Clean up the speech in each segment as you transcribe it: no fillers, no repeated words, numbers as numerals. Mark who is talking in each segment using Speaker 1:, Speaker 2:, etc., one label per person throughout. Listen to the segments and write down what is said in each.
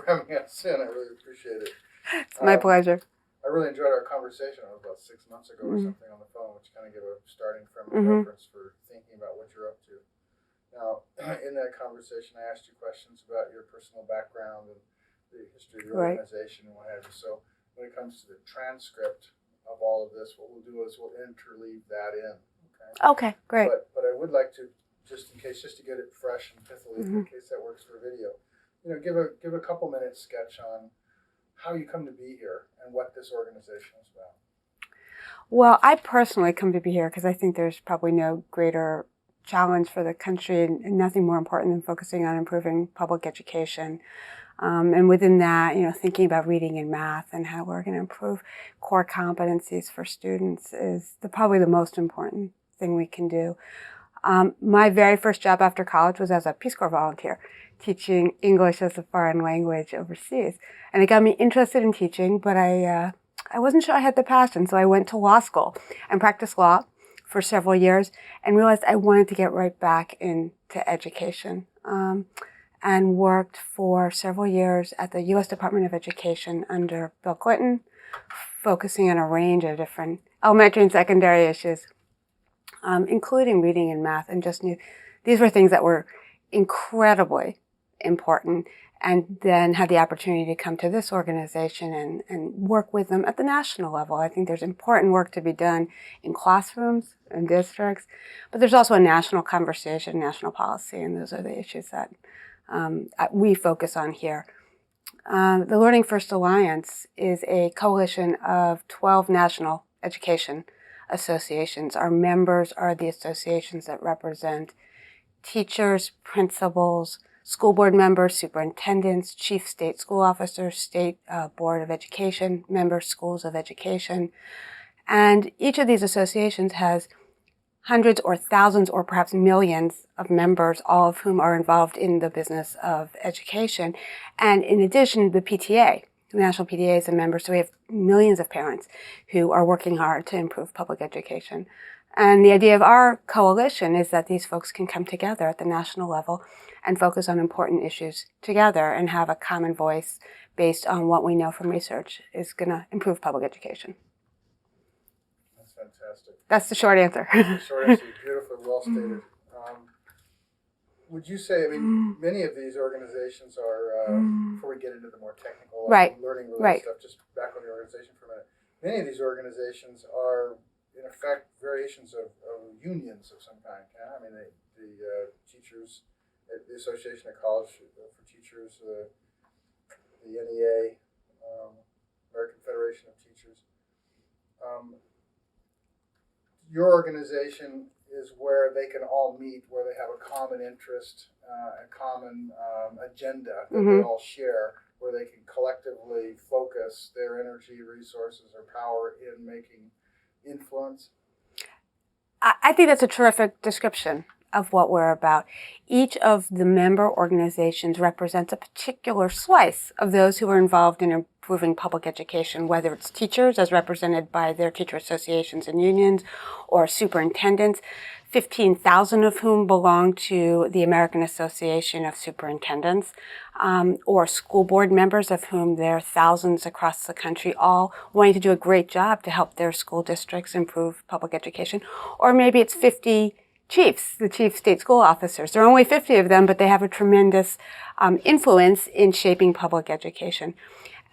Speaker 1: for having us in. I really appreciate it.
Speaker 2: It's my pleasure.
Speaker 1: I really enjoyed our conversation. It was about 6 months ago or something on the phone, which kind of gave a starting frame of reference for thinking about what you're up to. Now, in that conversation, I asked you questions about your personal background and the history of your organization and what have you. So when it comes to the transcript of all of this, what we'll do is we'll interleave that in.
Speaker 2: Okay, great.
Speaker 1: But I would like to, just in case, just to get it fresh and pithily, in case that works for video, give a couple minutes sketch on how you come to be here and what this organization is about.
Speaker 2: Well, I personally come to be here because I think there's probably no greater challenge for the country and nothing more important than focusing on improving public education. And within that, thinking about reading and math and how we're going to improve core competencies for students is probably the most important thing we can do. My very first job after college was as a Peace Corps volunteer, teaching English as a foreign language overseas. And it got me interested in teaching, but I wasn't sure I had the passion, so I went to law school and practiced law for several years and realized I wanted to get right back into education. And worked for several years at the U.S. Department of Education under Bill Clinton, focusing on a range of different elementary and secondary issues, including reading and math, and just knew these were things that were incredibly important, and then had the opportunity to come to this organization and work with them at the national level. I think there's important work to be done in classrooms and districts, but there's also a national conversation, national policy, and those are the issues that we focus on here. The Learning First Alliance is a coalition of 12 national education associations. Our members are the associations that represent teachers, principals, school board members, superintendents, chief state school officers, state board of education members, schools of education. And each of these associations has hundreds or thousands or perhaps millions of members, all of whom are involved in the business of education. And in addition, the PTA, the National PTA is a member, so we have millions of parents who are working hard to improve public education. And the idea of our coalition is that these folks can come together at the national level and focus on important issues together and have a common voice based on what we know from research is going to improve public education.
Speaker 1: Fantastic.
Speaker 2: That's the short answer.
Speaker 1: The short answer is beautifully well stated. Would you say, many of these organizations are, before we get into the more technical learning-related stuff, just back on the organization for a minute. Many of these organizations are, in effect, variations of unions of some kind. The teachers, the Association of College for Teachers, the NEA, American Federation of Teachers. Your organization is where they can all meet, where they have a common interest, a common agenda that they all share, where they can collectively focus their energy, resources, or power in making influence.
Speaker 2: I think that's a terrific description of what we're about. Each of the member organizations represents a particular slice of those who are involved in improving public education, whether it's teachers as represented by their teacher associations and unions, or superintendents, 15,000 of whom belong to the American Association of Superintendents, or school board members, of whom there are thousands across the country, all wanting to do a great job to help their school districts improve public education. Or maybe it's 50 chiefs, the chief state school officers. There are only 50 of them, but they have a tremendous influence in shaping public education.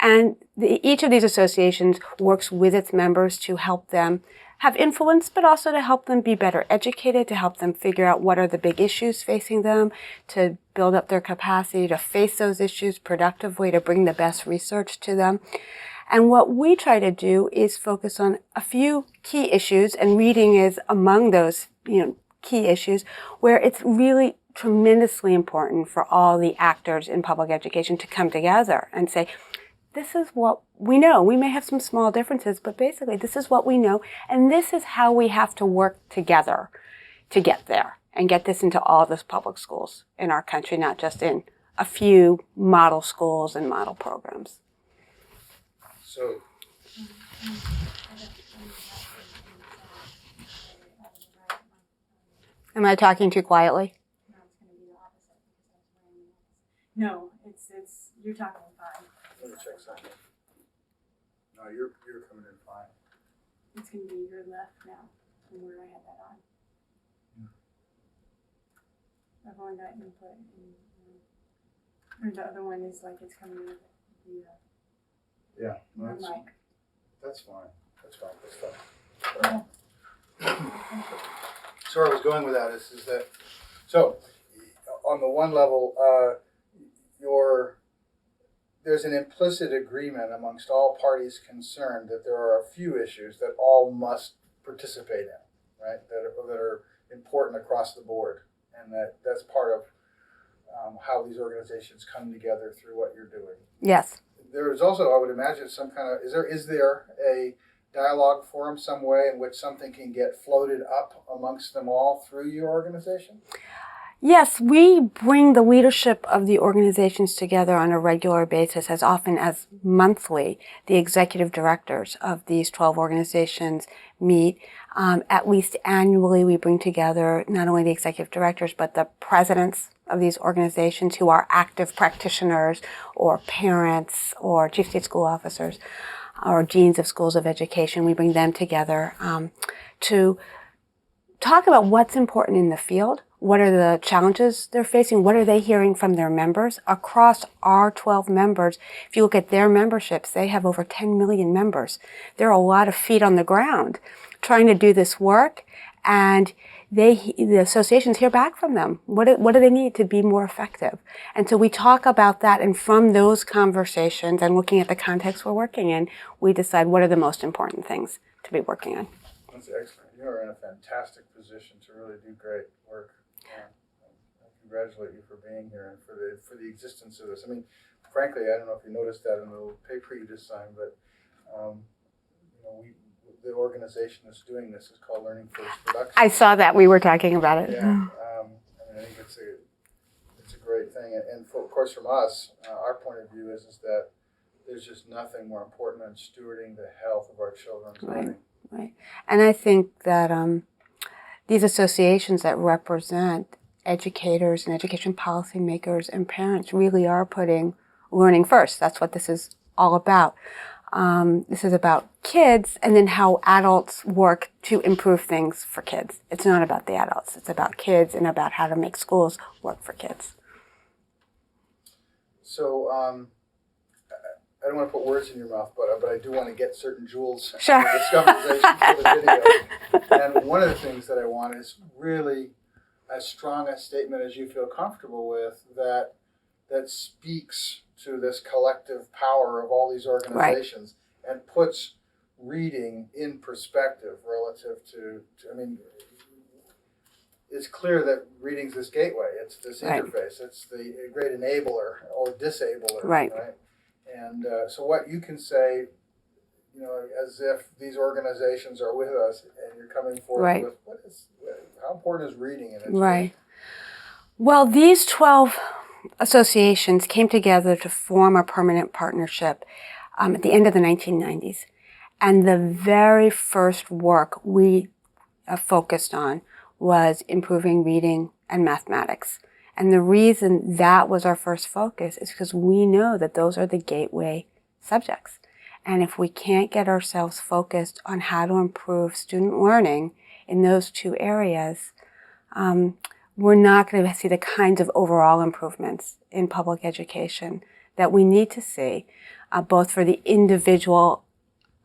Speaker 2: And each of these associations works with its members to help them have influence, but also to help them be better educated, to help them figure out what are the big issues facing them, to build up their capacity to face those issues productively, to bring the best research to them. And what we try to do is focus on a few key issues, and reading is among those, key issues, where it's really tremendously important for all the actors in public education to come together and say, this is what we know. We may have some small differences, but basically this is what we know, and this is how we have to work together to get there and get this into all the public schools in our country, not just in a few model schools and model programs.
Speaker 1: So,
Speaker 2: am I talking too quietly?
Speaker 3: No, it's
Speaker 2: You're talking fine.
Speaker 1: Let me check something. No, you're coming in fine.
Speaker 2: It's going to be your left now, from where I had that on. I've only got input, and the other one is like it's coming in the
Speaker 1: yeah, no,
Speaker 2: mic.
Speaker 1: That's fine. That's fine. So where I was going with that is that, so on the one level, there's an implicit agreement amongst all parties concerned that there are a few issues that all must participate in, right? That are important across the board, and that's part of how these organizations come together through what you're doing.
Speaker 2: Yes.
Speaker 1: There is also, I would imagine, some kind of, is there a dialogue forum some way in which something can get floated up amongst them all through your organization?
Speaker 2: Yes, we bring the leadership of the organizations together on a regular basis, as often as monthly. The executive directors of these 12 organizations meet. At least annually, we bring together not only the executive directors, but the presidents of these organizations who are active practitioners or parents or chief state school officers or deans of schools of education. We bring them together to talk about what's important in the field. What are the challenges they're facing? What are they hearing from their members? Across our 12 members, if you look at their memberships, they have over 10 million members. There are a lot of feet on the ground trying to do this work, and the associations hear back from them. What do they need to be more effective? And so we talk about that, and from those conversations and looking at the context we're working in, we decide what are the most important things to be working on.
Speaker 1: That's excellent. You are in a fantastic position to really do great work. I congratulate you for being here and for the existence of this. I mean, frankly, I don't know if you noticed that in the little paper you just signed, but the organization that's doing this is called Learning First Production.
Speaker 2: I saw that. We were talking about it.
Speaker 1: Yeah, I think it's a great thing, and of course from us, our point of view is that there's just nothing more important than stewarding the health of our children's learning.
Speaker 2: Right, and I think that these associations that represent educators and education policymakers and parents really are putting learning first. That's what this is all about. This is about kids and then how adults work to improve things for kids. It's not about the adults. It's about kids and about how to make schools work for kids.
Speaker 1: So I don't want to put words in your mouth, but I do want to get certain jewels
Speaker 2: Sure.
Speaker 1: in this conversation for the video. And one of the things that I want is really as strong a statement as you feel comfortable with that speaks to this collective power of all these organizations, right, and puts reading in perspective relative to I mean, it's clear that reading's this gateway. It's this interface. Right. It's the great enabler or disabler.
Speaker 2: Right.
Speaker 1: And so what you can say, as if these organizations are with us and you're coming forward with how important is reading in education?
Speaker 2: Right. Well, these 12 associations came together to form a permanent partnership at the end of the 1990s. And the very first work we focused on was improving reading and mathematics. And the reason that was our first focus is because we know that those are the gateway subjects. And if we can't get ourselves focused on how to improve student learning in those two areas, we're not going to see the kinds of overall improvements in public education that we need to see, both for the individual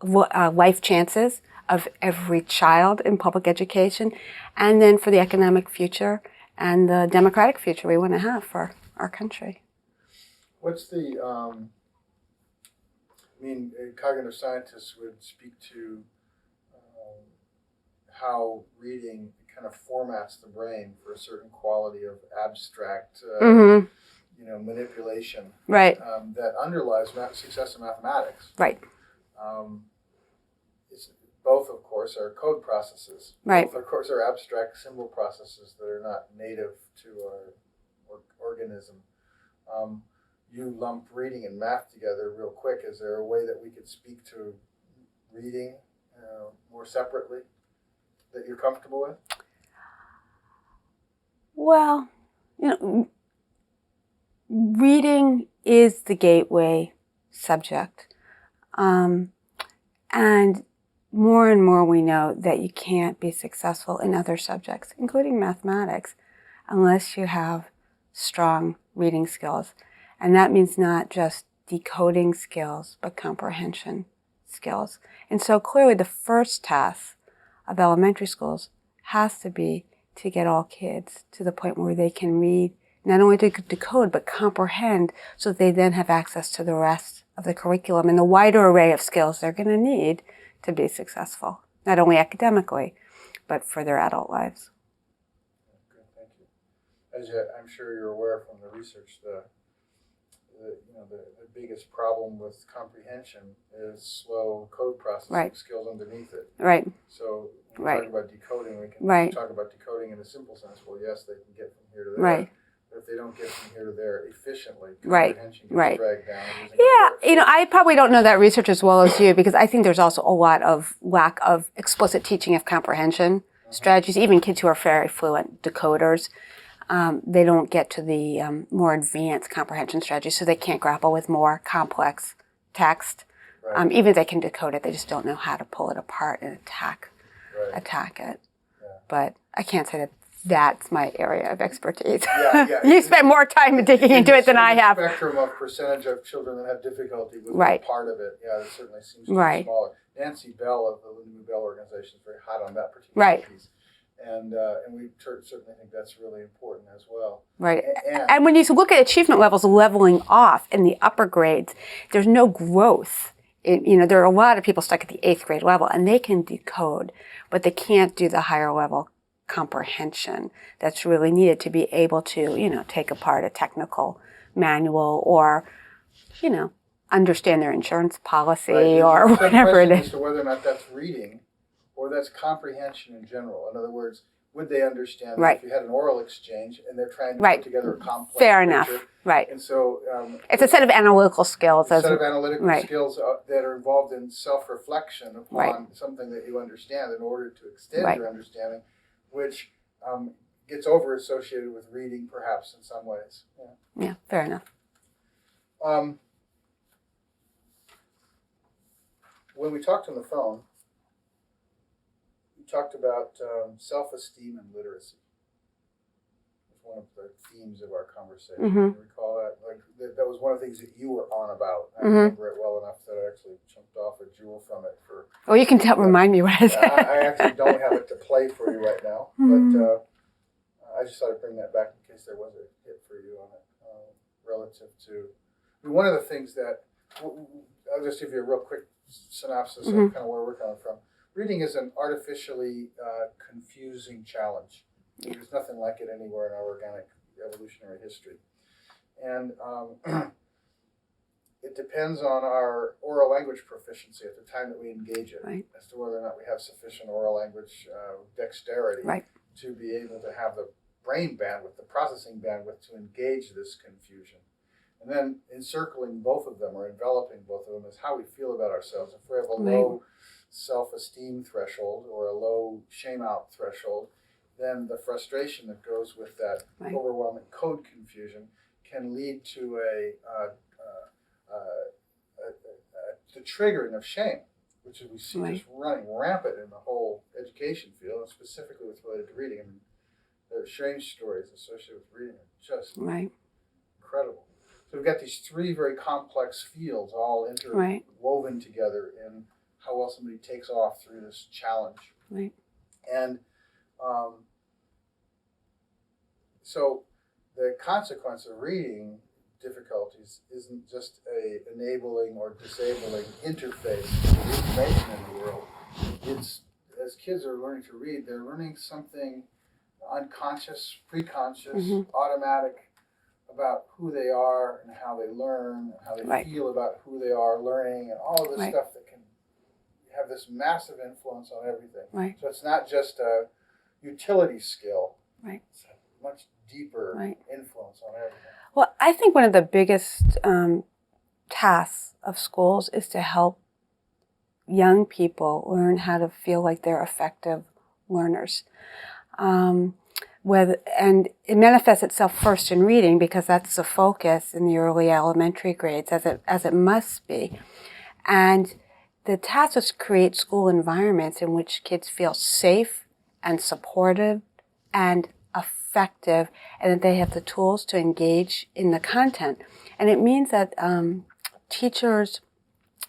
Speaker 2: life chances of every child in public education, and then for the economic future and the democratic future we want to have for our country.
Speaker 1: What's the, cognitive scientists would speak to how reading kind of formats the brain for a certain quality of abstract, manipulation,
Speaker 2: right,
Speaker 1: that underlies success in mathematics.
Speaker 2: Right.
Speaker 1: Both, of course, are code processes.
Speaker 2: Right.
Speaker 1: Both, of course, are abstract symbol processes that are not native to our organism. You lump reading and math together real quick. Is there a way that we could speak to reading more separately that you're comfortable with?
Speaker 2: Well, reading is the gateway subject. And more we know that you can't be successful in other subjects, including mathematics, unless you have strong reading skills. And that means not just decoding skills, but comprehension skills. And so clearly the first task of elementary schools has to be to get all kids to the point where they can read, not only to decode, but comprehend, so that they then have access to the rest of the curriculum and the wider array of skills they're going to need to be successful, not only academically, but for their adult lives.
Speaker 1: Good, thank you. As I'm sure you're aware from the research, the biggest problem with comprehension is slow code processing skills underneath it.
Speaker 2: Right.
Speaker 1: So when we talk about decoding, we can talk about decoding in a simple sense. Well, yes, they can get from here to there.
Speaker 2: Right.
Speaker 1: But if they don't get from here to there efficiently, comprehension gets dragged down.
Speaker 2: Yeah, I probably don't know that research as well as you, because I think there's also a lot of lack of explicit teaching of comprehension strategies. Even kids who are very fluent decoders, they don't get to the more advanced comprehension strategies, so they can't grapple with more complex text. Right. Even if they can decode it, they just don't know how to pull it apart and attack it. Yeah. But I can't say that that's my area of expertise. You spend more time digging into it than I have.
Speaker 1: The spectrum of percentage of children that have difficulty with part of it, it certainly seems to be smaller. Nancy Bell of the Lynn Bell organization is very hot on that particular piece. And we certainly think that's really important as well.
Speaker 2: Right. And when you look at achievement levels leveling off in the upper grades, there's no growth. There are a lot of people stuck at the 8th grade level, and they can decode, but they can't do the higher level comprehension that's really needed to be able to, take apart a technical manual or, understand their insurance policy or whatever it is.
Speaker 1: As to whether or not that's reading or that's comprehension in general. In other words, would they understand that if you had an oral exchange and they're trying to put together a complex
Speaker 2: Fair enough.
Speaker 1: picture,
Speaker 2: Right.
Speaker 1: And so
Speaker 2: it's a set of analytical skills.
Speaker 1: A set of analytical skills that are involved in self-reflection upon something that you understand in order to extend your understanding, which gets over-associated with reading, perhaps, in some ways.
Speaker 2: Yeah, fair enough.
Speaker 1: When we talked on the phone, we talked about self-esteem and literacy. It was one of the themes of our conversation. Do you recall that? That was one of the things that you were on about. I remember it well enough that I actually jumped off a jewel from it.
Speaker 2: You can remind me what I said.
Speaker 1: I actually don't have it to play for you right now, but I just thought I'd bring that back in case there was a hit for you on it relative to one of the things that I'll just give you a real quick synopsis of kind of where we're coming from. Reading is an artificially confusing challenge. There's nothing like it anywhere in our organic evolutionary history. And it depends on our oral language proficiency at the time that we engage it, as to whether or not we have sufficient oral language dexterity to be able to have the brain bandwidth, the processing bandwidth to engage this confusion. And then encircling both of them or enveloping both of them is how we feel about ourselves. If we have a low self-esteem threshold or a low shame-out threshold, then the frustration that goes with that overwhelming code confusion can lead to the triggering of shame, which we see just running rampant in the whole education field, and specifically with related to reading. I mean, the shame stories associated with reading are just incredible. So we've got these three very complex fields all interwoven together in how well somebody takes off through this challenge. And so the consequence of reading difficulties isn't just a enabling or disabling interface to information in the world. It's, as kids are learning to read, they're learning something unconscious, preconscious, automatic about who they are and how they learn and how they feel about who they are learning and all of this stuff that can have this massive influence on everything. So it's not just a utility skill. It's a much deeper influence on everything.
Speaker 2: Well, I think one of the biggest tasks of schools is to help young people learn how to feel like they're effective learners. and it manifests itself first in reading because that's the focus in the early elementary grades, as it must be. And the task is to create school environments in which kids feel safe and supportive and effective, and that they have the tools to engage in the content. And it means that teachers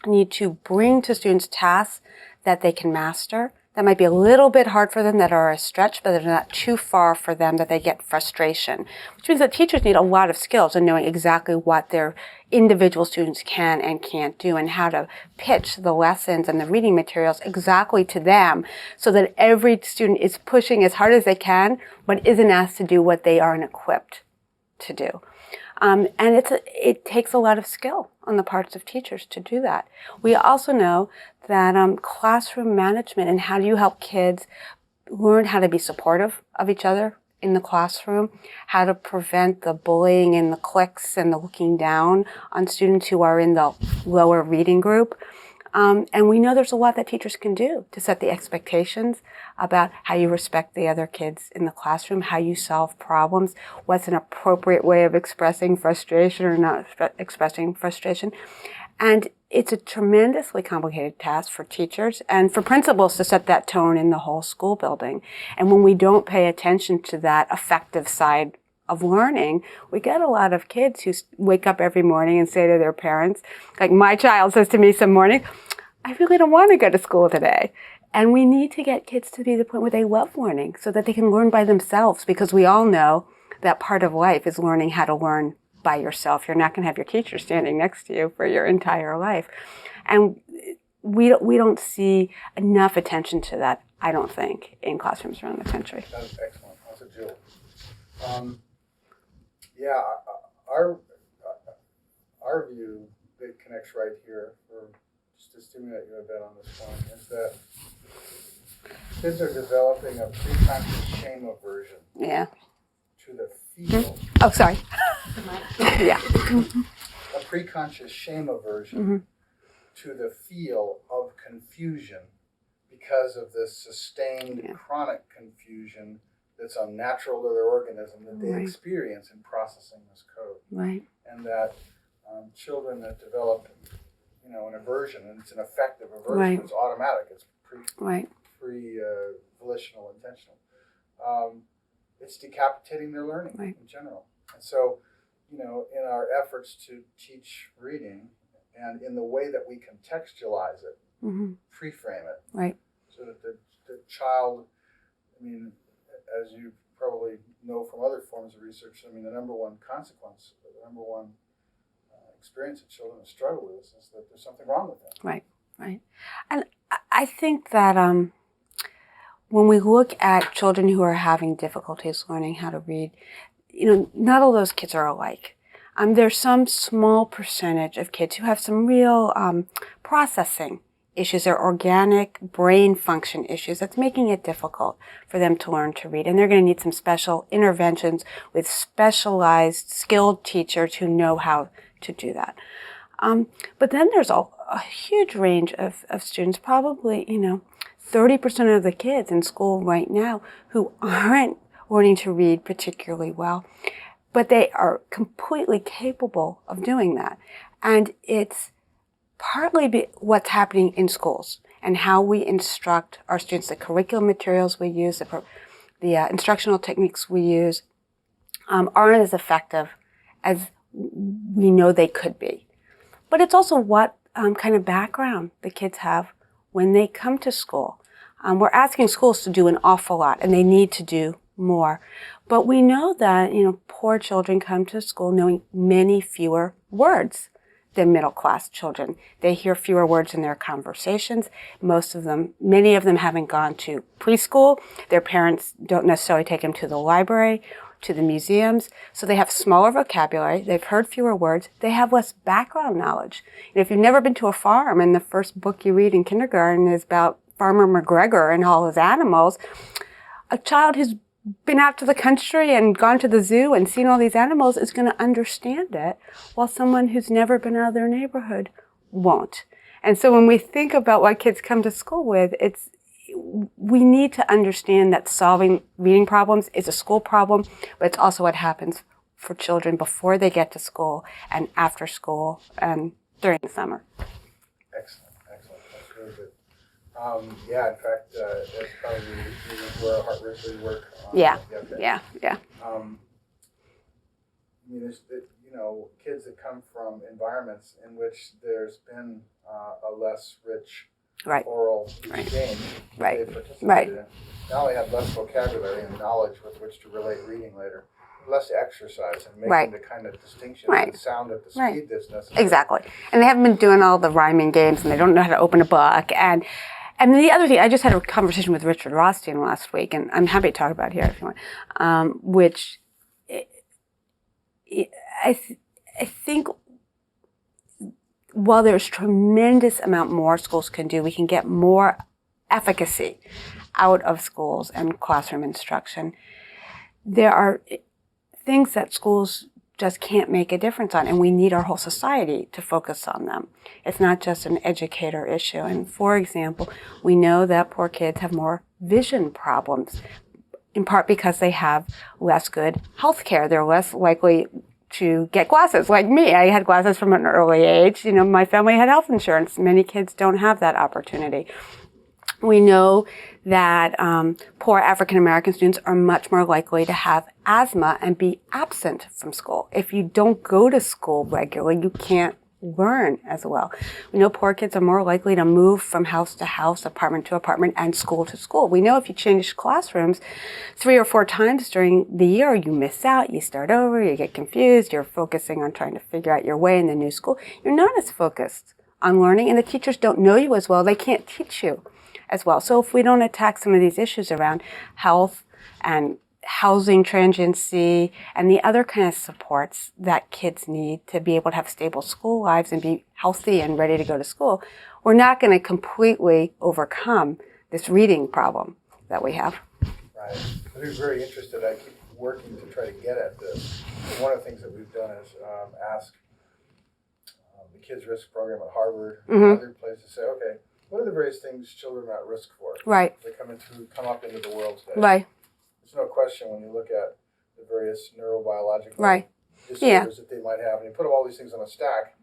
Speaker 2: need to bring to students tasks that they can master, that might be a little bit hard for them, that are a stretch, but they're not too far for them, that they get frustration. Which means that teachers need a lot of skills in knowing exactly what their individual students can and can't do, and how to pitch the lessons and the reading materials exactly to them, so that every student is pushing as hard as they can, but isn't asked to do what they aren't equipped to do. And it takes a lot of skill on the parts of teachers to do that. We also know that classroom management and how do you help kids learn how to be supportive of each other in the classroom, how to prevent the bullying and the cliques and the looking down on students who are in the lower reading group. And we know there's a lot that teachers can do to set the expectations about how you respect the other kids in the classroom, how you solve problems, what's an appropriate way of expressing frustration or not expressing frustration. And it's a tremendously complicated task for teachers and for principals to set that tone in the whole school building. And when we don't pay attention to that effective side of learning, we get a lot of kids who wake up every morning and say to their parents, like my child says to me some morning, I really don't want to go to school today. And we need to get kids to be the point where they love learning so that they can learn by themselves, because we all know that part of life is learning how to learn by yourself. You're not going to have your teacher standing next to you for your entire life. And we don't see enough attention to that, I don't think, in classrooms around the country.
Speaker 1: That's excellent. That's a jewel. Yeah, our view that connects right here, for just to stimulate you a bit on this point, is that kids are developing a pre-conscious shame aversion to the feel.
Speaker 2: Oh, sorry. Yeah.
Speaker 1: A pre-conscious shame aversion to the feel of confusion because of this sustained chronic confusion that's unnatural to their organism that they experience in processing this code.
Speaker 2: Right.
Speaker 1: And that children that develop, an aversion, and it's an affective aversion, it's automatic, it's pre-volitional, intentional. It's decapitating their learning in general. And so, in our efforts to teach reading and in the way that we contextualize it, pre-frame it, so that the child, as you probably know from other forms of research, the number one consequence, the number one experience that children struggle with is that there's something wrong with them.
Speaker 2: Right. And I think that when we look at children who are having difficulties learning how to read, not all those kids are alike. There's some small percentage of kids who have some real processing issues or organic brain function issues that's making it difficult for them to learn to read. And they're going to need some special interventions with specialized, skilled teachers who know how to do that. But then there's a huge range of students, probably, 30% of the kids in school right now who aren't learning to read particularly well, but they are completely capable of doing that. And it's partly what's happening in schools and how we instruct our students, the curriculum materials we use, the instructional techniques we use aren't as effective as we know they could be. But it's also what kind of background the kids have when they come to school. We're asking schools to do an awful lot, and they need to do more. But we know that, poor children come to school knowing many fewer words than middle-class children. They hear fewer words in their conversations. Many of them haven't gone to preschool. Their parents don't necessarily take them to the library, to the museums. So they have smaller vocabulary. They've heard fewer words. They have less background knowledge. If you've never been to a farm and the first book you read in kindergarten is about Farmer McGregor and all his animals, a child who's been out to the country and gone to the zoo and seen all these animals is going to understand it, while someone who's never been out of their neighborhood won't. And so when we think about what kids come to school with, we need to understand that solving reading problems is a school problem, but it's also what happens for children before they get to school and after school and during the summer.
Speaker 1: Excellent. That's really good. Yeah, in fact, that's probably where our heart really work on.
Speaker 2: Yeah.
Speaker 1: I mean, there's, kids that come from environments in which there's been a less rich oral exchange that they participated in. Not only have less vocabulary and knowledge with which to relate reading later, less exercise and making the kind of distinction and sound at the speed that's necessary.
Speaker 2: Exactly. And they haven't been doing all the rhyming games, and they don't know how to open a book. And the other thing, I just had a conversation with Richard Rothstein last week, and I'm happy to talk about it here if you want, which I think while there's tremendous amount more schools can do, we can get more efficacy out of schools and classroom instruction. There are things that schools just can't make a difference on, and we need our whole society to focus on them. It's not just an educator issue. And for example, we know that poor kids have more vision problems, in part because they have less good health care. They're less likely to get glasses, like me. I had glasses from an early age. My family had health insurance. Many kids don't have that opportunity. We know that poor African American students are much more likely to have asthma and be absent from school. If you don't go to school regularly, you can't learn as well. We know poor kids are more likely to move from house to house, apartment to apartment, and school to school. We know if you change classrooms 3 or 4 times during the year, you miss out, you start over, you get confused, you're focusing on trying to figure out your way in the new school. You're not as focused on learning, and the teachers don't know you as well. They can't teach you as well. So if we don't attack some of these issues around health and housing transiency and the other kind of supports that kids need to be able to have stable school lives and be healthy and ready to go to school, we're not going to completely overcome this reading problem that we have.
Speaker 1: Right. I'm very interested. I keep working to try to get at this. One of the things that we've done is ask the Kids Risk Program at Harvard and other places, say, okay, what are the various things children are at risk for?
Speaker 2: Right.
Speaker 1: They come up into the world today.
Speaker 2: Right.
Speaker 1: There's no question when you look at the various neurobiological disorders that they might have, and you put all these things on a stack,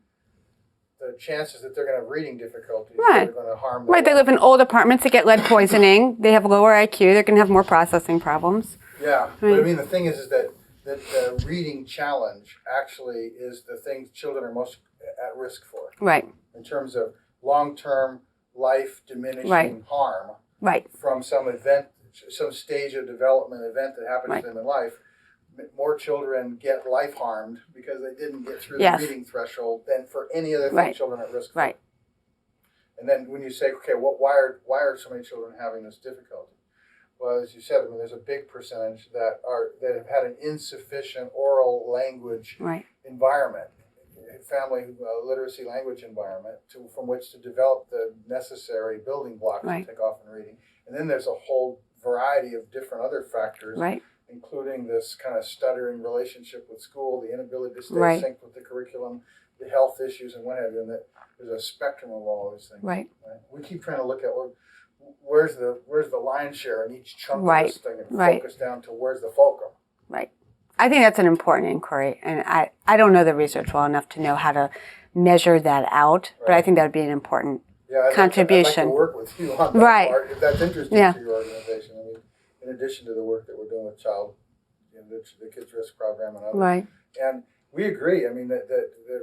Speaker 1: the chances that they're going to have reading difficulties are going to harm them.
Speaker 2: Right, they live in old apartments, they get lead poisoning, they have lower IQ, they're going to have more processing problems.
Speaker 1: Yeah, but I mean, the thing is that the reading challenge actually is the thing children are most at risk for.
Speaker 2: Right.
Speaker 1: In terms of long-term life diminishing harm from some event, some stage of development event that happens to them in life. More children get life harmed because they didn't get through the reading threshold than for any other thing children are at risk for.
Speaker 2: Right.
Speaker 1: And then when you say, okay, why are so many children having this difficulty? Well, as you said, I mean, there's a big percentage that have had an insufficient oral language environment, family literacy language environment from which to develop the necessary building blocks to take off in reading. And then there's a whole variety of different other factors, including this kind of stuttering relationship with school, the inability to stay synced with the curriculum, the health issues, and what have you. And that there's a spectrum of all these things. Right. We keep trying to look at where's the lion's share in each chunk of this thing and focus down to where's the fulcrum. Right.
Speaker 2: I think that's an important inquiry, and I don't know the research well enough to know how to measure that out, but I think that would be an important contribution.
Speaker 1: I'd like to work with you on that part, if that's interesting to your organization. I mean, in addition to the work that we're doing with the Kids Risk Program and others. Right. And we agree, I mean, that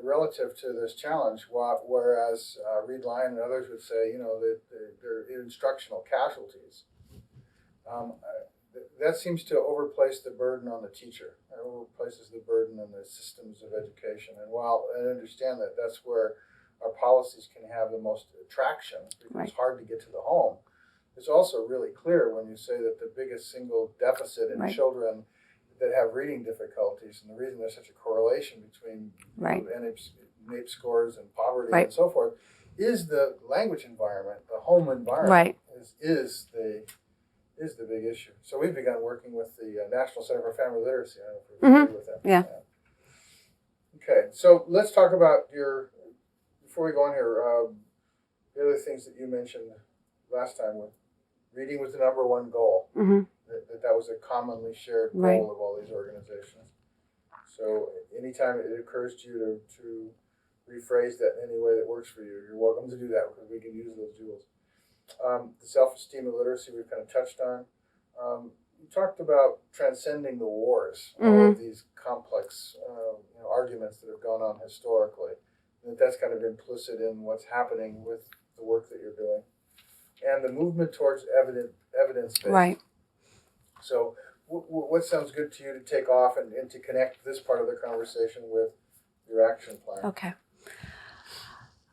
Speaker 1: relative to this challenge, whereas Reed Lyon and others would say, that they're instructional casualties, that seems to overplace the burden on the teacher. It overplaces the burden on the systems of education. And while I understand that that's where our policies can have the most traction, because it's hard to get to the home, it's also really clear when you say that the biggest single deficit in children that have reading difficulties, and the reason there's such a correlation between NAEP scores and poverty and so forth, is the language environment, the home environment is the big issue. So we've begun working with the National Center for Family Literacy. I don't know if you're familiar with that. Yeah. Okay, so let's talk about before we go on here, the other things that you mentioned last time with reading was the number one goal.
Speaker 2: Mm-hmm.
Speaker 1: That was a commonly shared goal of all these organizations. So anytime it occurs to you to rephrase that in any way that works for you, you're welcome to do that because we can use those tools. The self-esteem and literacy we've kind of touched on. You talked about transcending the wars, all of these complex arguments that have gone on historically. And that's kind of implicit in what's happening with the work that you're doing. And the movement towards evidence-based.
Speaker 2: Right.
Speaker 1: So what sounds good to you to take off and to connect this part of the conversation with your action plan?
Speaker 2: Okay.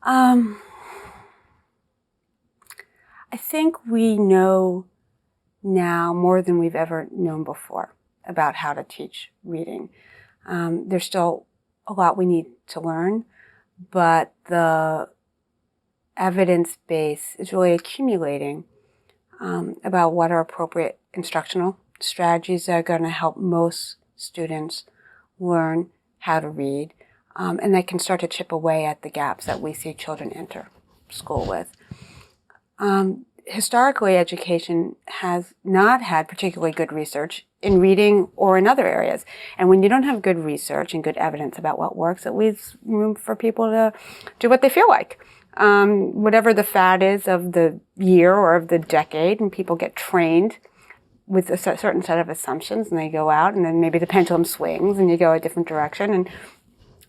Speaker 2: I think we know now more than we've ever known before about how to teach reading. There's still a lot we need to learn, but the evidence base is really accumulating about what are appropriate instructional strategies that are going to help most students learn how to read, and that can start to chip away at the gaps that we see children enter school with. Historically, education has not had particularly good research in reading or in other areas. And when you don't have good research and good evidence about what works, it leaves room for people to do what they feel like. Whatever the fad is of the year or of the decade, and people get trained with a certain set of assumptions, and they go out, and then maybe the pendulum swings, and you go a different direction. And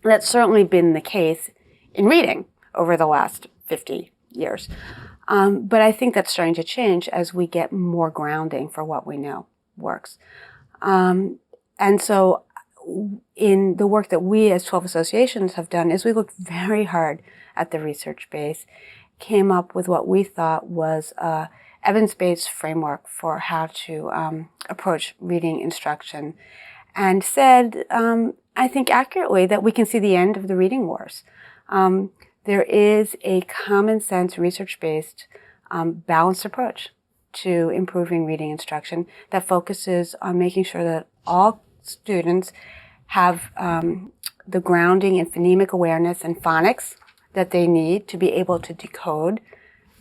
Speaker 2: that's certainly been the case in reading over the last 50 years. But I think that's starting to change as we get more grounding for what we know works. And so in the work that we as 12 associations have done is we looked very hard at the research base, came up with what we thought was a evidence-based framework for how to approach reading instruction, and said, I think accurately, that we can see the end of the reading wars. There is a common sense, research-based, balanced approach to improving reading instruction that focuses on making sure that all students have the grounding in phonemic awareness and phonics that they need to be able to decode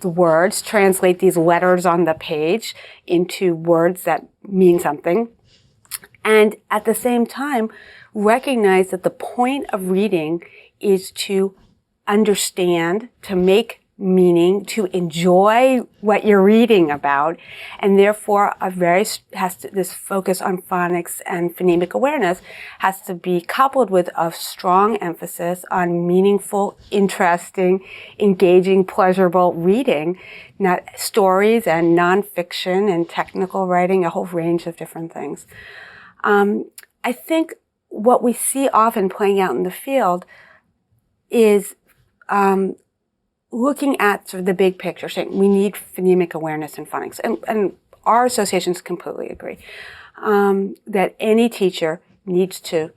Speaker 2: the words, translate these letters on the page into words that mean something, and at the same time recognize that the point of reading is to understand, to make meaning, to enjoy what you're reading about, and therefore this focus on phonics and phonemic awareness has to be coupled with a strong emphasis on meaningful, interesting, engaging, pleasurable reading, not stories and nonfiction and technical writing, a whole range of different things. I think what we see often playing out in the field is looking at sort of the big picture, saying we need phonemic awareness and phonics. And our associations completely agree that any teacher needs to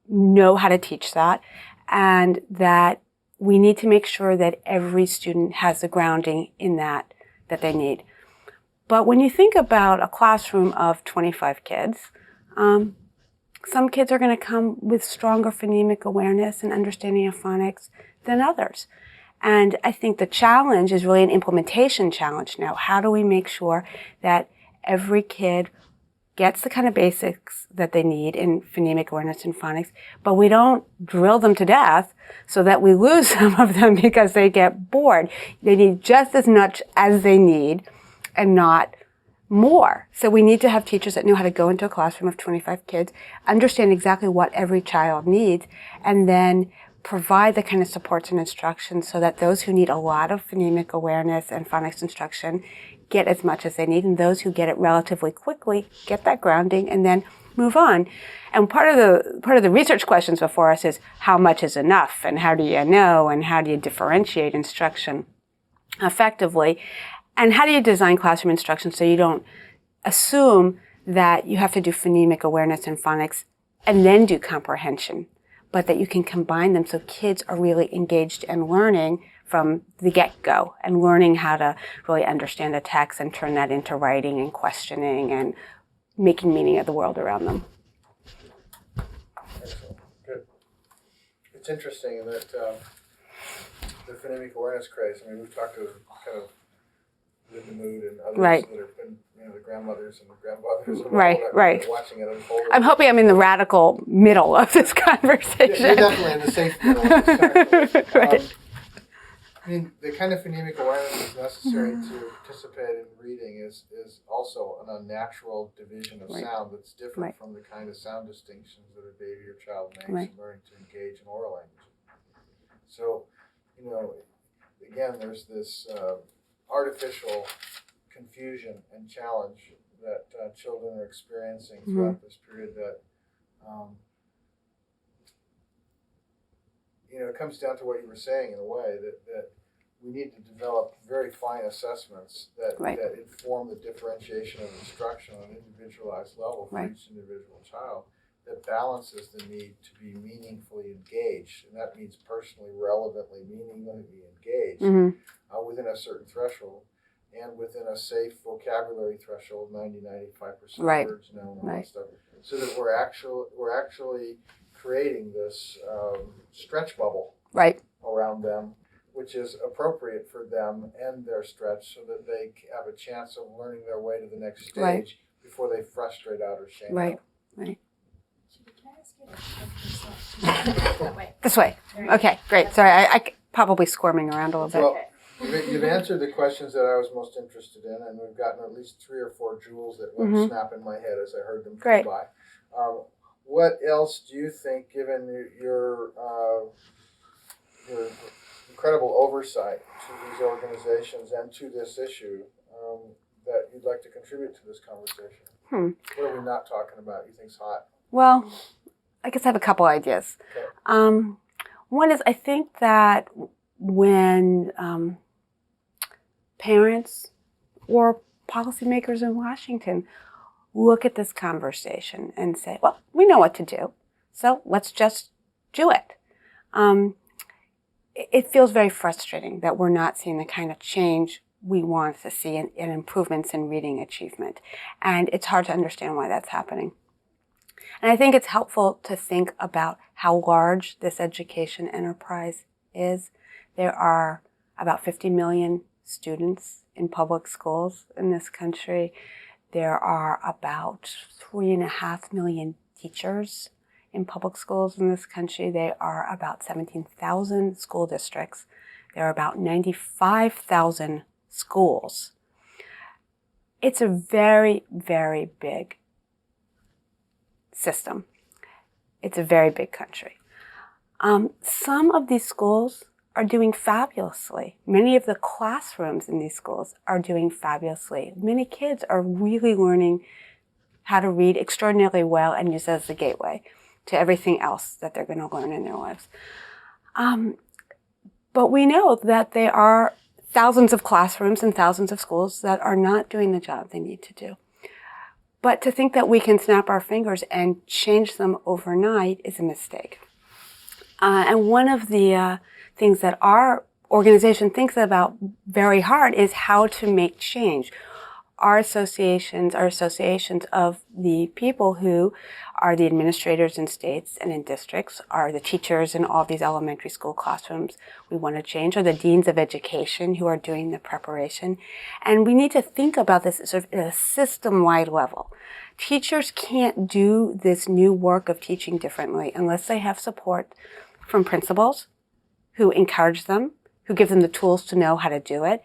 Speaker 2: know how to teach that, and that we need to make sure that every student has the grounding in that they need. But when you think about a classroom of 25 kids, some kids are going to come with stronger phonemic awareness and understanding of phonics than others. And I think the challenge is really an implementation challenge now. How do we make sure that every kid gets the kind of basics that they need in phonemic awareness and phonics, but we don't drill them to death so that we lose some of them because they get bored? They need just as much as they need and not more. So we need to have teachers that know how to go into a classroom of 25 kids, understand exactly what every child needs, and then provide the kind of supports and instructions so that those who need a lot of phonemic awareness and phonics instruction get as much as they need, and those who get it relatively quickly get that grounding and then move on. And part of the research questions before us is how much is enough, and how do you know, and how do you differentiate instruction effectively, and how do you design classroom instruction so you don't assume that you have to do phonemic awareness and phonics and then do comprehension, but that you can combine them so kids are really engaged and learning from the get-go and learning how to really understand a text and turn that into writing and questioning and making meaning of the world around them.
Speaker 1: Excellent. Good. It's interesting that the phonemic awareness craze, I mean, we've talked to kind of With the Mood and others
Speaker 2: Right.
Speaker 1: that have been, the grandmothers and the grandfathers and
Speaker 2: Right,
Speaker 1: all that,
Speaker 2: right.
Speaker 1: watching it unfold.
Speaker 2: I'm hoping I'm in the radical middle of this conversation.
Speaker 1: You're definitely in the safe middle of this conversation.
Speaker 2: Right.
Speaker 1: The kind of phonemic awareness that's necessary to participate in reading is also an unnatural division of
Speaker 2: Right.
Speaker 1: sound that's different
Speaker 2: Right.
Speaker 1: from the kind of sound distinctions that a baby or child makes
Speaker 2: Right.
Speaker 1: in learning to engage in oral language. So, again, there's this artificial confusion and challenge that children are experiencing throughout this period that it comes down to what you were saying in a way that we need to develop very fine assessments that inform the differentiation of instruction on an individualized level for each individual child that balances the need to be meaningfully engaged, and that means personally, relevantly, meaningfully engaged within a certain threshold and within a safe vocabulary threshold, 90-95% words known and all that stuff, so that we're actually creating this stretch bubble around them, which is appropriate for them and their stretch, so that they have a chance of learning their way to the next stage before they frustrate out or shame out.
Speaker 2: Right.
Speaker 3: Can I ask you that way?
Speaker 2: This way. Okay, great. Sorry, I probably squirming around a little bit.
Speaker 1: Well, you've answered the questions that I was most interested in, and we've gotten at least 3 or 4 jewels that went snap in my head as I heard them come by. What else do you think, given your incredible oversight to these organizations and to this issue, that you'd like to contribute to this conversation? What are we not talking about you think's hot?
Speaker 2: Well, I guess I have a couple ideas.
Speaker 1: Okay.
Speaker 2: One is I think that when parents or policymakers in Washington look at this conversation and say, well, we know what to do, so let's just do it. It feels very frustrating that we're not seeing the kind of change we want to see in improvements in reading achievement. And it's hard to understand why that's happening. And I think it's helpful to think about how large this education enterprise is. There are about 50 million students in public schools in this country. There are about 3.5 million teachers in public schools in this country. There are about 17,000 school districts. There are about 95,000 schools. It's a very, very big system. It's a very big country. Some of these schools are doing fabulously. Many of the classrooms in these schools are doing fabulously. Many kids are really learning how to read extraordinarily well and use it as the gateway to everything else that they're going to learn in their lives. But we know that there are thousands of classrooms and thousands of schools that are not doing the job they need to do. But to think that we can snap our fingers and change them overnight is a mistake. And one of the things that our organization thinks about very hard is how to make change. Our associations are associations of the people who are the administrators in states and in districts, are the teachers in all these elementary school classrooms we want to change, are the deans of education who are doing the preparation. And we need to think about this sort of at a system-wide level. Teachers can't do this new work of teaching differently unless they have support from principals who encourage them, who give them the tools to know how to do it,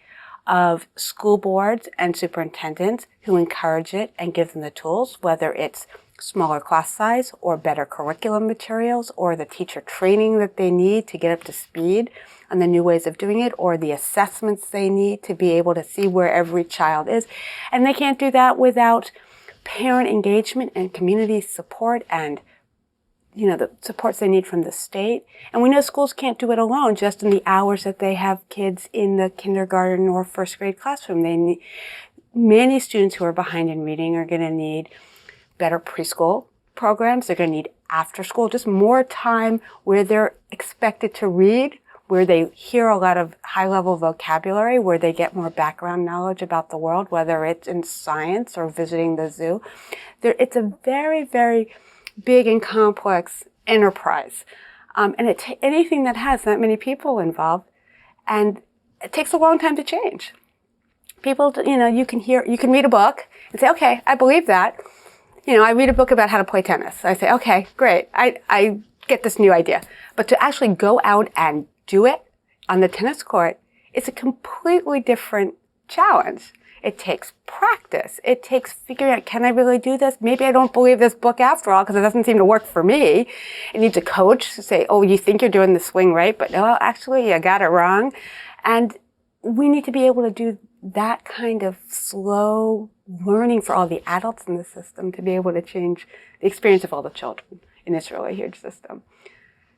Speaker 2: of school boards and superintendents who encourage it and give them the tools, whether it's smaller class size or better curriculum materials or the teacher training that they need to get up to speed on the new ways of doing it, or the assessments they need to be able to see where every child is. And they can't do that without parent engagement and community support and the supports they need from the state. And we know schools can't do it alone just in the hours that they have kids in the kindergarten or first grade classroom. Many students who are behind in reading are going to need better preschool programs. They're going to need after school, just more time where they're expected to read, where they hear a lot of high-level vocabulary, where they get more background knowledge about the world, whether it's in science or visiting the zoo. It's a very, very big and complex enterprise. And anything that has that many people involved, and it takes a long time to change. People, you can read a book and say, okay, I believe that. I read a book about how to play tennis. I say, okay, great. I get this new idea. But to actually go out and do it on the tennis court, it's a completely different challenge. It takes practice. It takes figuring out, can I really do this? Maybe I don't believe this book after all because it doesn't seem to work for me. You need to coach to say, oh, you think you're doing the swing right, but no, actually you got it wrong. And we need to be able to do that kind of slow learning for all the adults in the system to be able to change the experience of all the children in this really huge system.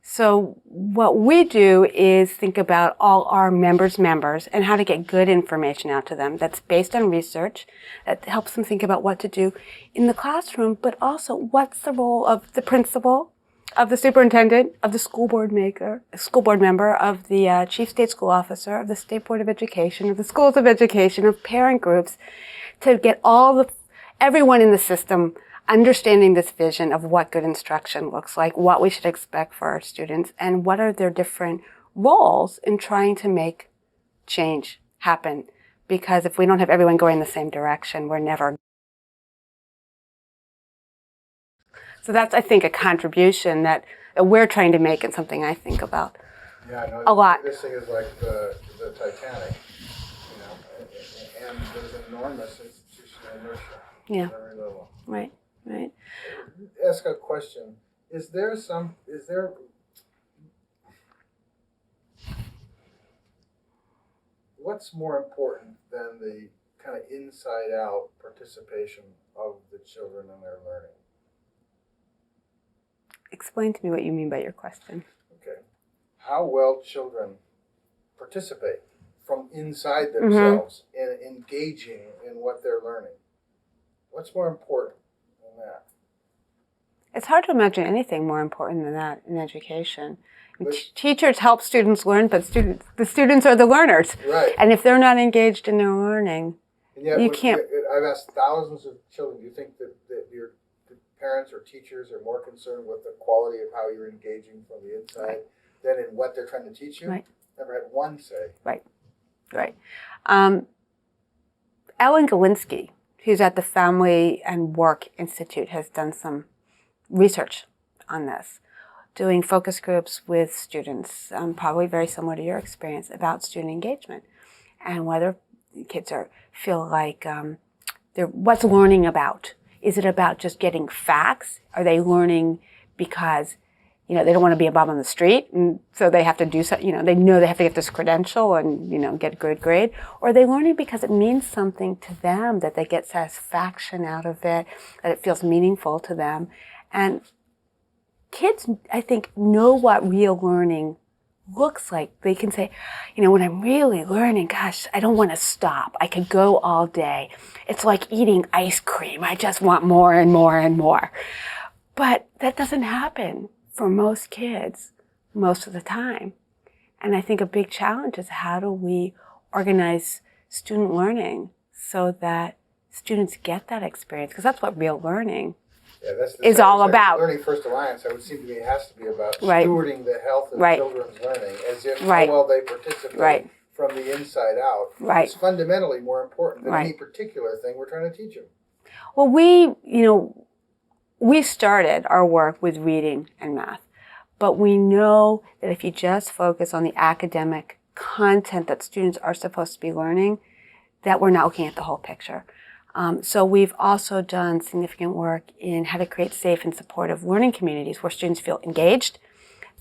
Speaker 2: So what we do is think about all our members and how to get good information out to them that's based on research that helps them think about what to do in the classroom, but also what's the role of the principal, of the superintendent, of the school board member, of the chief state school officer, of the state board of education, of the schools of education, of parent groups, to get everyone in the system understanding this vision of what good instruction looks like, what we should expect for our students, and what are their different roles in trying to make change happen. Because if we don't have everyone going in the same direction, we're never. So that's, I think, a contribution that we're trying to make and something I think about a lot.
Speaker 1: This thing is like the Titanic, and there's an enormous institutional inertia at every level.
Speaker 2: Right.
Speaker 1: Ask a question. What's more important than the kind of inside out participation of the children in their learning?
Speaker 2: Explain to me what you mean by your question.
Speaker 1: Okay. How well children participate from inside themselves in engaging in what they're learning. What's more important than that?
Speaker 2: It's hard to imagine anything more important than that in education. Teachers help students learn, but the students are the learners.
Speaker 1: Right.
Speaker 2: And if they're not engaged in their learning,
Speaker 1: you
Speaker 2: can't.
Speaker 1: I've asked thousands of children, do you think that your parents or teachers are more concerned with the quality of how you're engaging from the inside than in what they're trying to teach you?
Speaker 2: Right.
Speaker 1: Never had one say.
Speaker 2: Right. Ellen Galinsky, who's at the Family and Work Institute, has done some research on this, doing focus groups with students, probably very similar to your experience, about student engagement and whether kids feel like what's learning about. Is it about just getting facts? Are they learning because they don't want to be a bum on the street, and so they have to do something, they know they have to get this credential and, get a good grade? Or are they learning because it means something to them, that they get satisfaction out of it, that it feels meaningful to them? And kids, I think, know what real learning looks like. They can say, when I'm really learning, gosh, I don't want to stop. I could go all day. It's like eating ice cream. I just want more and more and more. But that doesn't happen for most kids most of the time. And I think a big challenge is, how do we organize student learning so that students get that experience? Because that's what real learning is all about.
Speaker 1: Learning First Alliance, I would seem to me, it has to be about stewarding the health of children's learning, as if how well they participate from the inside out. It's fundamentally more important than any particular thing we're trying to teach them.
Speaker 2: Well, we started our work with reading and math, but we know that if you just focus on the academic content that students are supposed to be learning, that we're not looking at the whole picture. So we've also done significant work in how to create safe and supportive learning communities where students feel engaged.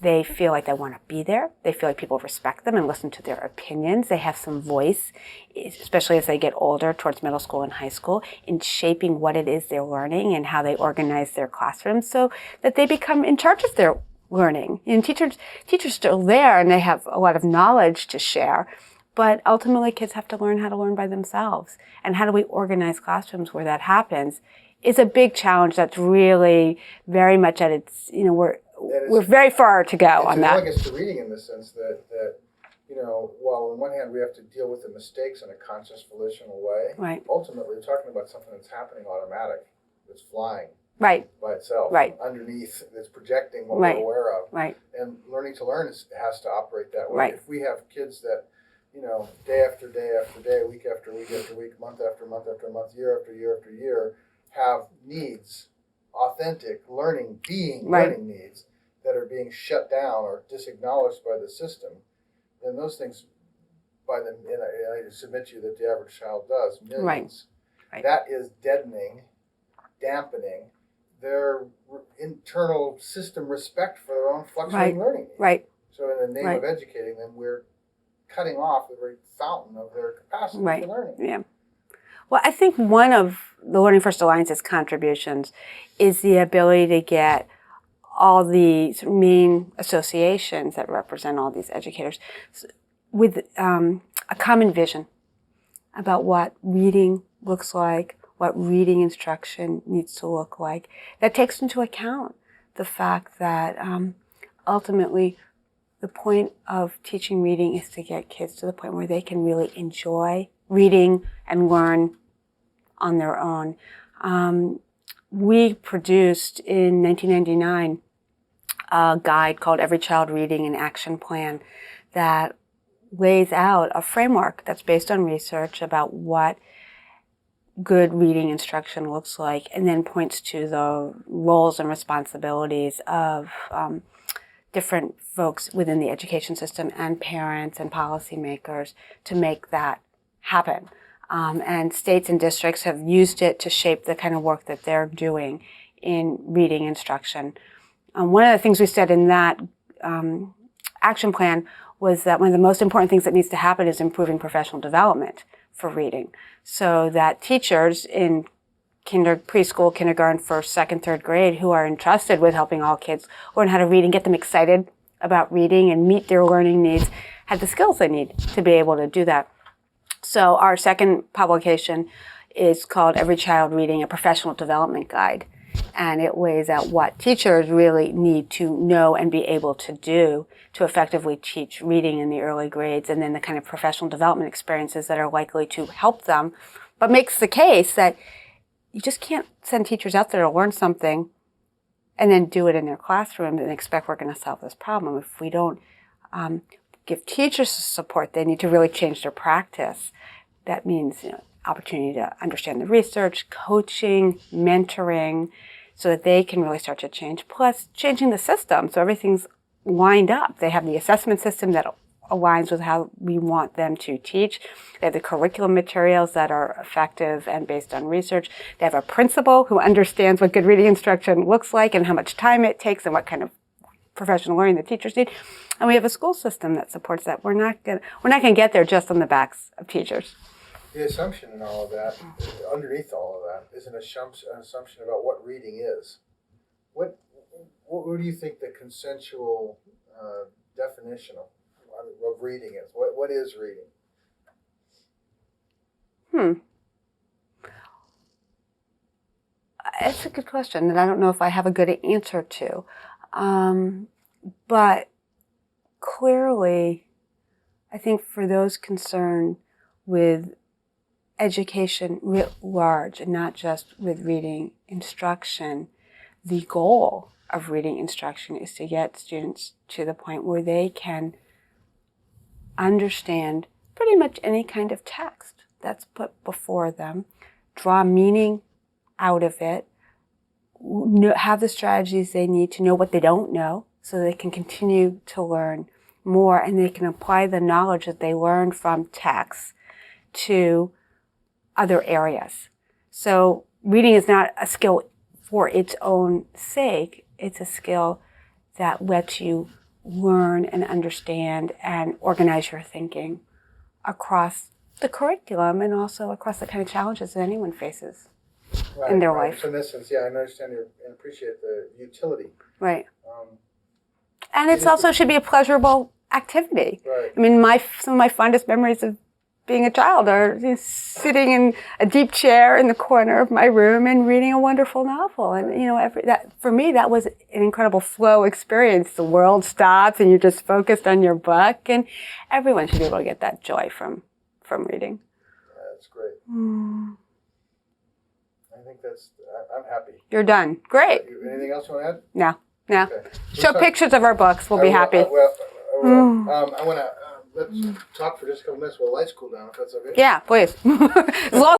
Speaker 2: They feel like they want to be there. They feel like people respect them and listen to their opinions. They have some voice, especially as they get older, towards middle school and high school, in shaping what it is they're learning and how they organize their classrooms, so that they become in charge of their learning. Teachers are still there and they have a lot of knowledge to share, but ultimately kids have to learn how to learn by themselves. And how do we organize classrooms where that happens is a big challenge that's really very much at its, we're very far to go on that.
Speaker 1: It's analogous to reading in the sense that while on one hand we have to deal with the mistakes in a conscious, volitional way, ultimately we're talking about something that's happening automatic, that's flying by itself, underneath, that's projecting what we're aware of. And learning to learn has to operate that way. If we have kids that, day after day after day, week after week after week, month after month after month, year after year after year, have needs, authentic learning needs that are being shut down or disacknowledged by the system, then those things, and I submit to you that the average child does, millions, that is deadening, dampening their internal system respect for their own fluctuating learning needs.
Speaker 2: Right.
Speaker 1: So in the name of educating them, we're cutting off the very fountain of their capacity for learning.
Speaker 2: Yeah. Well, I think one of the Learning First Alliance's contributions is the ability to get all the sort of main associations that represent all these educators with a common vision about what reading looks like, what reading instruction needs to look like, that takes into account the fact that ultimately the point of teaching reading is to get kids to the point where they can really enjoy reading and learn on their own. We produced in 1999 a guide called Every Child Reading an Action Plan that lays out a framework that's based on research about what good reading instruction looks like, and then points to the roles and responsibilities of different folks within the education system and parents and policymakers to make that happen. And states and districts have used it to shape the kind of work that they're doing in reading instruction. One of the things we said in that action plan was that one of the most important things that needs to happen is improving professional development for reading, so that teachers in preschool, kindergarten, first, second, third grade who are entrusted with helping all kids learn how to read and get them excited about reading and meet their learning needs have the skills they need to be able to do that. So our second publication is called Every Child Reading a Professional Development Guide, and it lays out what teachers really need to know and be able to do to effectively teach reading in the early grades, and then the kind of professional development experiences that are likely to help them, but makes the case that you just can't send teachers out there to learn something and then do it in their classroom and expect we're going to solve this problem. If we don't give teachers the support they need to really change their practice, that means opportunity to understand the research, coaching, mentoring, so that they can really start to change. Plus, changing the system so everything's lined up. They have the assessment system that aligns with how we want them to teach. They have the curriculum materials that are effective and based on research. They have a principal who understands what good reading instruction looks like and how much time it takes and what kind of professional learning the teachers need. And we have a school system that supports that. We're not going to get there just on the backs of teachers.
Speaker 1: The assumption in all of that, underneath all of that, is an assumption about what reading is. What do you think the consensual definition of reading is? What is reading?
Speaker 2: It's a good question that I don't know if I have a good answer to. But clearly, I think for those concerned with education writ large, and not just with reading instruction, the goal of reading instruction is to get students to the point where they can understand pretty much any kind of text that's put before them, draw meaning out of it, have the strategies they need to know what they don't know so they can continue to learn more, and they can apply the knowledge that they learned from text to other areas. So reading is not a skill for its own sake. It's a skill that lets you learn and understand and organize your thinking across the curriculum and also across the kind of challenges that anyone faces in their life.
Speaker 1: So in this sense, I understand and appreciate the utility.
Speaker 2: Right. And it also should be a pleasurable activity.
Speaker 1: Right.
Speaker 2: I mean, some of my fondest memories of being a child are sitting in a deep chair in the corner of my room and reading a wonderful novel. And for me, that was an incredible flow experience. The world stops and you're just focused on your book, and everyone should be able to get that joy from reading.
Speaker 1: Yeah, that's great. I think I'm happy.
Speaker 2: You're done. Great.
Speaker 1: Anything else you want to add?
Speaker 2: No.
Speaker 1: Okay.
Speaker 2: Show pictures of our books. We'll be happy.
Speaker 1: I want to let's talk for just a couple minutes while the lights cool down, if that's okay.
Speaker 2: Yeah, please. As long